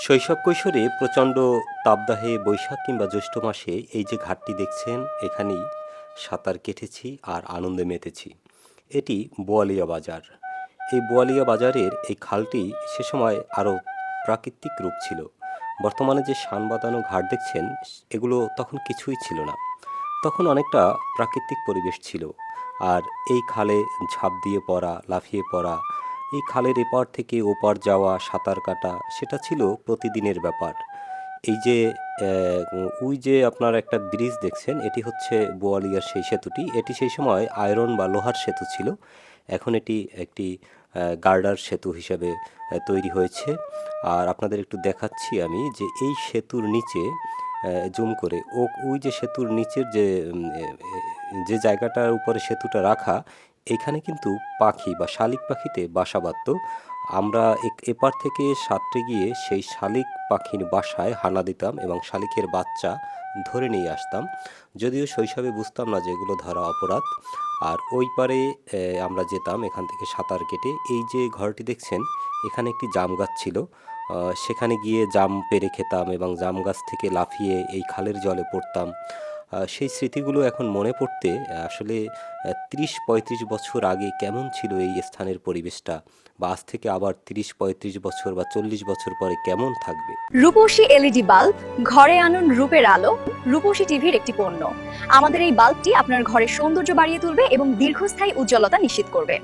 শৈশব কৈশোরে প্রচণ্ড তাপদাহে বৈশাখ কিংবা জ্যৈষ্ঠ মাসে এই যে ঘাটটি দেখছেন এখানেই সাঁতার কেটেছি আর আনন্দে মেতেছি। এটি বোয়ালিয়া বাজার। এই বোয়ালিয়া বাজারের এই খালটি সে সময় আরও প্রাকৃতিক রূপ ছিল। বর্তমানে যে শান বাঁধানো ঘাট দেখছেন এগুলো তখন কিছুই ছিল না। তখন অনেকটা প্রাকৃতিক পরিবেশ ছিল। আর এই খালে ঝাঁপ দিয়ে পড়া, লাফিয়ে পড়া, এই খালের এপার থেকে ওপার যাওয়া, সাঁতার কাটা সেটা ছিল প্রতিদিনের ব্যাপার। এই যে ওই যে আপনার একটা ব্রিজ দেখছেন এটি হচ্ছে বোয়ালিয়ার সেই সেতুটি। এটি সেই সময় আয়রন বা লোহার সেতু ছিল। এখন এটি একটি গার্ডার সেতু হিসাবে তৈরি হয়েছে। আর আপনাদের একটু দেখাচ্ছি আমি যে এই সেতুর নিচে জুম করে ওই যে সেতুর নিচের যে যে জায়গাটার উপরে সেতুটা রাখা, এখানে কিন্তু পাখি বা শালিক পাখিতে বাসা বাঁধত। আমরা এপার থেকে সাঁতরে গিয়ে সেই শালিক পাখির বাসায় হানা দিতাম এবং শালিকের বাচ্চা ধরে নিয়ে আসতাম। যদিও শৈশবে বুঝতাম না যে এগুলো ধরা অপরাধ। আর ওই পারে আমরা যেতাম এখান থেকে সাঁতার কেটে। এই যে ঘরটি দেখছেন এখানে একটি জাম গাছ ছিল। সেখানে গিয়ে জাম পেড়ে খেতাম এবং জাম গাছ থেকে লাফিয়ে এই খালের জলে পড়তাম। সেই স্মৃতিগুলো এখন মনে পড়তে আসলে ৩০-৩৫ বছর আগে কেমন ছিল এই স্থানের পরিবেশটা, বা আজ থেকে আবার ৩০-৩৫ বছর বা ৪০ বছর পরে কেমন থাকবে। রূপসী এলইডি বাল্ব, ঘরে আনুন রূপের আলো। রূপসী টিভির একটি পণ্য। আমাদের এই বাল্বটি আপনার ঘরের সৌন্দর্য বাড়িয়ে তুলবে এবং দীর্ঘস্থায়ী উজ্জ্বলতা নিশ্চিত করবে।